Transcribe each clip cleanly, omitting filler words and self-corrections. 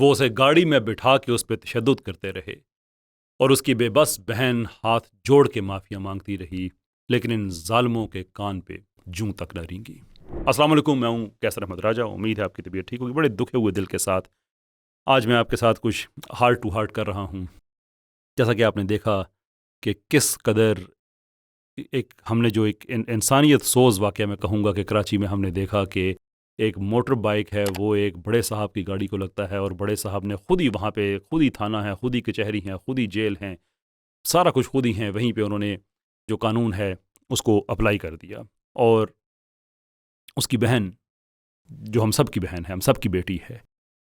वो उसे गाड़ी में बिठा के उस पर तशद्दुद करते रहे और उसकी बेबस बहन हाथ जोड़ के माफ़िया मांगती रही, लेकिन इन जालिमों के कान पे जूं तक न रेंगी। अस्सलाम वालेकुम, मैं हूं कैसर अहमद राजा। उम्मीद है आपकी तबीयत ठीक होगी। बड़े दुखे हुए दिल के साथ आज मैं आपके साथ कुछ हार्ट टू हार्ट कर रहा हूं। जैसा कि आपने देखा कि किस कदर एक हमने जो एक इंसानियत सोज़ वाक़या मैं कहूँगा कि कराची में हमने देखा कि एक मोटर बाइक है, वो एक बड़े साहब की गाड़ी को लगता है और बड़े साहब ने खुद ही वहाँ पे खुद ही थाना है, खुद ही कचहरी हैं, खुद ही जेल हैं, सारा कुछ खुद ही हैं। वहीं पे उन्होंने जो कानून है उसको अप्लाई कर दिया और उसकी बहन, जो हम सब की बहन है, हम सब की बेटी है,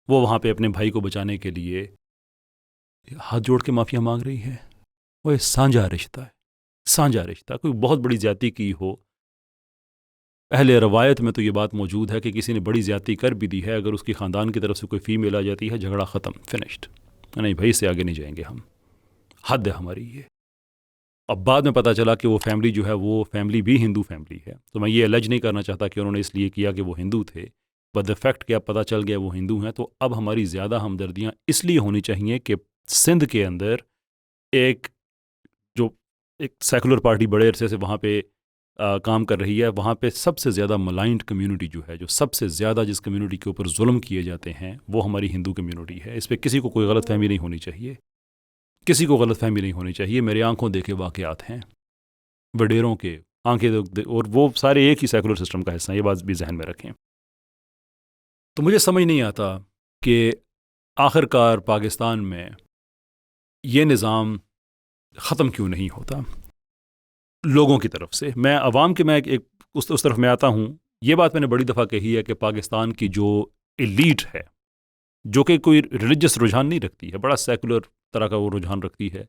वो वहाँ पे अपने भाई को बचाने के लिए हाथ जोड़ के माफ़िया मांग रही है। वो एक साझा रिश्ता है, साझा रिश्ता। कोई बहुत बड़ी ज़्यादती की हो, अहले रवायत में तो ये बात मौजूद है कि किसी ने बड़ी ज़्यादती कर भी दी है, अगर उसकी ख़ानदान की तरफ से कोई फ़ीमेल आ जाती है, झगड़ा ख़त्म, फिनिश्ड। नहीं भाई, इससे आगे नहीं जाएंगे हम, हद है हमारी ये। अब बाद में पता चला कि वो फैमिली जो है वो फैमिली भी हिंदू फैमिली है। तो मैं ये अलज नहीं करना चाहता कि उन्होंने इसलिए किया कि वो हिंदू थे, बट द फैक्ट कि अब पता चल गया वो हिंदू हैं। तो अब हमारी ज़्यादा हमदर्दियाँ इसलिए होनी चाहिए कि सिंध के अंदर एक जो एक सेकुलर पार्टी बड़े अरसे से वहाँ पे काम कर रही है, वहाँ पे सबसे ज़्यादा मलाइंड कम्युनिटी जो है, जो सबसे ज़्यादा जिस कम्युनिटी के ऊपर जुल्म किए जाते हैं, वो हमारी हिंदू कम्युनिटी है। इस पर किसी को कोई गलत फहमी नहीं होनी चाहिए, किसी को गलत फहमी नहीं होनी चाहिए। मेरे आंखों देखे वाक़यात हैं, वडेरों के आंखें, और वो सारे एक ही सेकुलर सिस्टम का हिस्सा हैं, ये बात भी जहन में रखें। तो मुझे समझ नहीं आता कि आखिरकार पाकिस्तान में ये निज़ाम ख़त्म क्यों नहीं होता लोगों की तरफ से। मैं अवाम के, मैं एक उस तरफ में आता हूँ। ये बात मैंने बड़ी दफ़ा कही है कि पाकिस्तान की जो एलीट है, जो कि कोई रिलीजियस रुझान नहीं रखती है, बड़ा सेकुलर तरह का वो रुझान रखती है,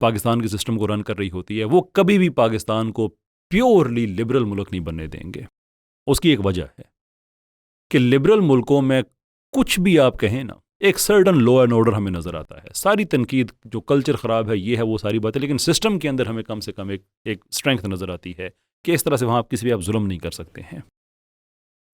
पाकिस्तान के सिस्टम को रन कर रही होती है, वो कभी भी पाकिस्तान को प्योरली लिबरल मुल्क नहीं बनने देंगे। उसकी एक वजह है कि लिबरल मुल्कों में कुछ भी आप कहें ना, एक सर्टन लॉ एंड ऑर्डर हमें नज़र आता है। सारी तनकीद जो कल्चर ख़राब है, ये है, वो सारी बातें, लेकिन सिस्टम के अंदर हमें कम से कम एक स्ट्रेंथ नज़र आती है कि इस तरह से वहाँ आप किसी भी आप जुल्म नहीं कर सकते हैं।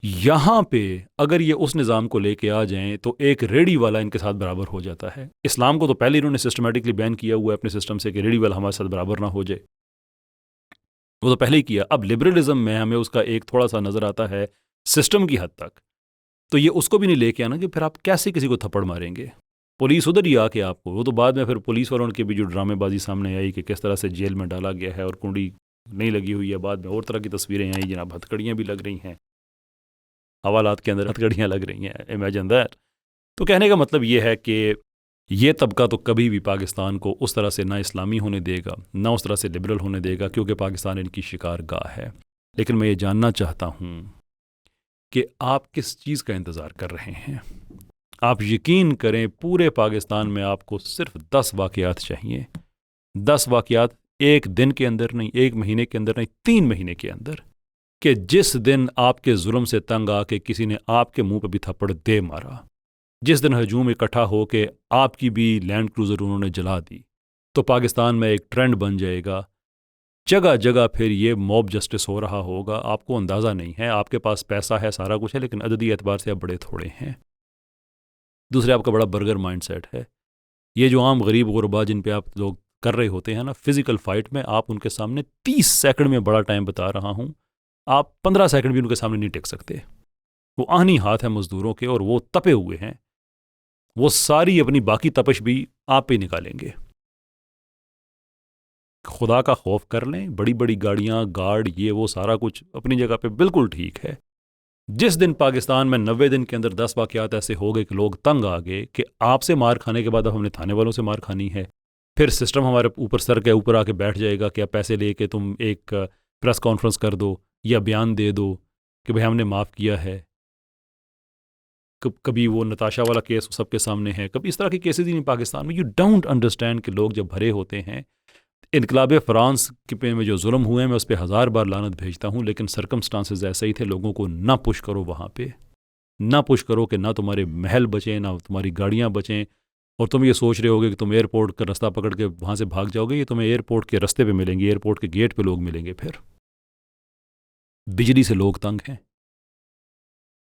यहाँ पे अगर ये उस निज़ाम को लेके आ जाएं तो एक रेडी वाला इनके साथ बराबर हो जाता है। इस्लाम को तो पहले इन्होंने सिस्टमेटिकली बैन किया हुआ है अपने सिस्टम से कि रेडी वाला हमारे साथ बराबर ना हो जाए, वो तो पहले ही किया। अब लिबरलिज्म में हमें उसका एक थोड़ा सा नज़र आता है सिस्टम की हद तक। तो ये उसको भी नहीं लेके आना कि फिर आप कैसे किसी को थप्पड़ मारेंगे, पुलिस उधर ही आके आपको। वो तो बाद में फिर पुलिस वालों की भी जो ड्रामेबाजी सामने आई कि किस तरह से जेल में डाला गया है और कुंडी नहीं लगी हुई है, बाद में और तरह की तस्वीरें आई, जनाब हथकड़ियाँ भी लग रही हैं, हवालात के अंदर हथकड़ियाँ लग रही हैं, इमेजिन दैट। तो कहने का मतलब ये है कि ये तबका तो कभी भी पाकिस्तान को उस तरह से ना इस्लामी होने देगा, ना उस तरह से लिबरल होने देगा, क्योंकि पाकिस्तान इनकी शिकार गाह है। लेकिन मैं ये जानना चाहता हूँ कि आप किस चीज़ का इंतज़ार कर रहे हैं। आप यकीन करें, पूरे पाकिस्तान में आपको सिर्फ 10 वाक़यात चाहिए, 10 वाक़यात, एक दिन के अंदर नहीं, एक महीने के अंदर नहीं, 3 महीने के अंदर, कि जिस दिन आपके जुल्म से तंग आके किसी ने आपके मुंह पे भी थप्पड़ दे मारा, जिस दिन हजूम इकट्ठा हो के आपकी भी लैंड क्रूज़र उन्होंने जला दी, तो पाकिस्तान में एक ट्रेंड बन जाएगा। जगह जगह फिर ये मॉब जस्टिस हो रहा होगा। आपको अंदाज़ा नहीं है, आपके पास पैसा है, सारा कुछ है, लेकिन अददी एतबार से आप बड़े थोड़े हैं। दूसरे, आपका बड़ा बर्गर माइंडसेट है। ये जो आम गरीब गुरबा जिन पे आप लोग कर रहे होते हैं ना फिज़िकल फ़ाइट में, आप उनके सामने 30 सेकंड में, बड़ा टाइम बता रहा हूँ, आप 15 सेकंड भी उनके सामने नहीं टिक सकते। वो आहनी हाथ है मज़दूरों के और वो तपे हुए हैं, वो सारी अपनी बाकी तपश भी आप पे निकालेंगे। खुदा का खौफ कर लें। बड़ी बड़ी गाड़ियाँ, गार्ड, ये वो सारा कुछ अपनी जगह पे बिल्कुल ठीक है। जिस दिन पाकिस्तान में 90 दिन के अंदर 10 वाक़यात ऐसे हो गए कि लोग तंग आ गए कि आपसे मार खाने के बाद अब हमने थाने वालों से मार खानी है, फिर सिस्टम हमारे ऊपर, सर के ऊपर आके बैठ जाएगा कि आप पैसे लेके तुम एक प्रेस कॉन्फ्रेंस कर दो या बयान दे दो कि भाई हमने माफ़ किया है। कभी वो नताशा वाला केस सबके सामने है, कभी इस तरह के केसेस ही नहीं पाकिस्तान में। यू डोंट अंडरस्टैंड कि लोग जब भरे होते हैं। इनकलाब फ़्रांस के पे में जो जुल्म हुए, मैं उस पर 1000 बार लानत भेजता हूँ, लेकिन सर्कमस्टांसेस ऐसे ही थे। लोगों को ना पुश करो वहाँ पे, ना पुश करो कि ना तुम्हारे महल बचें, ना तुम्हारी गाड़ियाँ बचें, और तुम ये सोच रहे होगे कि तुम एयरपोर्ट का रास्ता पकड़ के वहाँ से भाग जाओगे। ये तुम्हें एयरपोर्ट के रास्ते पे मिलेंगे, एयरपोर्ट के गेट पे लोग मिलेंगे। फिर बिजली से लोग तंग हैं,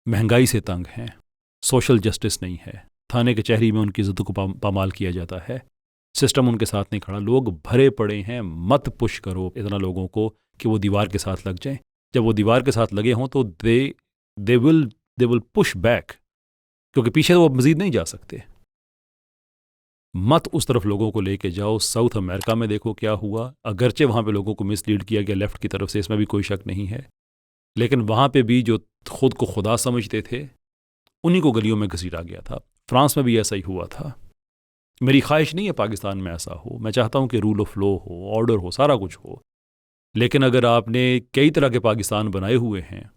महंगाई से तंग हैं, सोशल जस्टिस नहीं है, थाने कचहरी में उनकी इज्जत को पामाल किया जाता है। सिस्टम उनके साथ नहीं खड़ा, लोग भरे पड़े हैं। मत पुश करो इतना लोगों को कि वो दीवार के साथ लग जाएं। जब वो दीवार के साथ लगे हों तो दे विल पुश बैक, क्योंकि पीछे वो मजीद नहीं जा सकते। मत उस तरफ लोगों को लेके जाओ। साउथ अमेरिका में देखो क्या हुआ, अगरचे वहाँ पे लोगों को मिसलीड किया गया लेफ्ट की तरफ से, इसमें भी कोई शक नहीं है, लेकिन वहाँ पे भी जो खुद को खुदा समझते थे उन्हीं को गलियों में घसीटा गया था। फ्रांस में भी ऐसा ही हुआ था। मेरी ख्वाहिश नहीं है पाकिस्तान में ऐसा हो, मैं चाहता हूँ कि रूल ऑफ लॉ हो, ऑर्डर हो, सारा कुछ हो। लेकिन अगर आपने कई तरह के पाकिस्तान बनाए हुए हैं,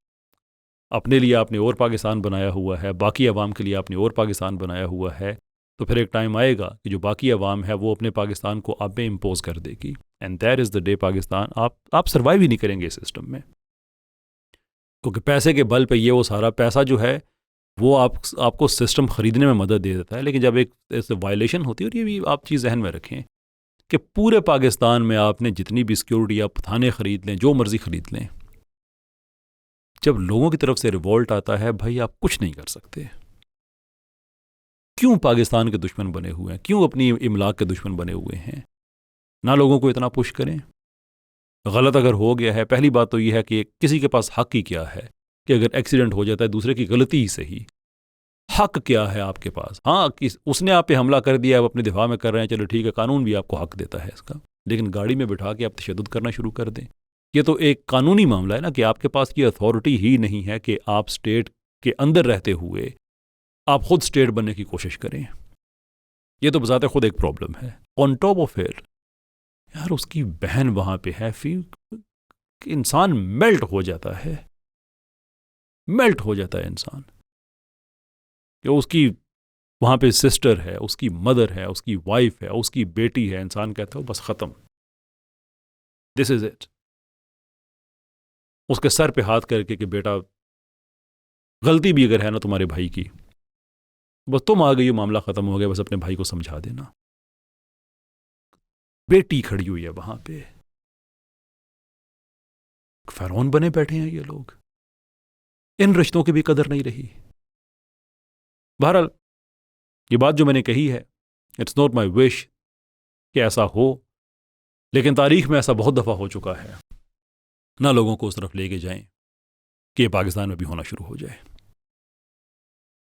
अपने लिए आपने और पाकिस्तान बनाया हुआ है, बाकी अवाम के लिए आपने और पाकिस्तान बनाया हुआ है, तो फिर एक टाइम आएगा कि जो बाकी अवाम है वो अपने पाकिस्तान को आप पे इम्पोज कर देगी। And that is the day Pakistan आप सर्वाइव ही नहीं करेंगे इस सिस्टम में, क्योंकि पैसे के बल पे ये वो सारा पैसा जो है वो आपको सिस्टम ख़रीदने में मदद दे देता है। लेकिन जब एक ऐसे वायलेशन होती है, और ये भी आप चीज़ जहन में रखें कि पूरे पाकिस्तान में आपने जितनी भी सिक्योरिटी, आप थाने ख़रीद लें, जो मर्ज़ी ख़रीद लें, जब लोगों की तरफ से रिवोल्ट आता है, भाई आप कुछ नहीं कर सकते। क्यों पाकिस्तान के दुश्मन बने हुए हैं, क्यों अपनी इमलाक के दुश्मन बने हुए हैं? ना लोगों को इतना पुश करें। गलत अगर हो गया है, पहली बात तो यह है कि किसी के पास हक ही क्या है कि अगर एक्सीडेंट हो जाता है दूसरे की गलती ही सही, हक क्या है आपके पास? हाँ, उसने आप पे हमला कर दिया, आप अपने दिफा में कर रहे हैं, चलो ठीक है, कानून भी आपको हक देता है इसका, लेकिन गाड़ी में बिठा के आप तशद्दुद करना शुरू कर दें, ये तो एक कानूनी मामला है ना, कि आपके पास ये अथॉरिटी ही नहीं है कि आप स्टेट के अंदर रहते हुए आप खुद स्टेट बनने की कोशिश करें। ये तो बजाते खुद एक प्रॉब्लम है। ऑन टॉप ऑफ इट यार उसकी बहन वहां पे है, फिर इंसान मेल्ट हो जाता है, मेल्ट हो जाता है इंसान कि उसकी वहां पे सिस्टर है, उसकी मदर है, उसकी वाइफ है, उसकी बेटी है, इंसान कहता है बस खत्म, दिस इज इट। उसके सर पे हाथ करके कि बेटा गलती भी अगर है ना तुम्हारे भाई की, बस तुम आ गई हो, मामला खत्म हो गया, बस अपने भाई को समझा देना। बेटी खड़ी हुई है वहां पे, फिरौन बने बैठे हैं ये लोग, इन रिश्तों की भी कदर नहीं रही। बहरहाल ये बात जो मैंने कही है, इट्स नॉट माई विश कि ऐसा हो, लेकिन तारीख में ऐसा बहुत दफ़ा हो चुका है। ना लोगों को उस तरफ लेके जाएं कि ये पाकिस्तान में भी होना शुरू हो जाए।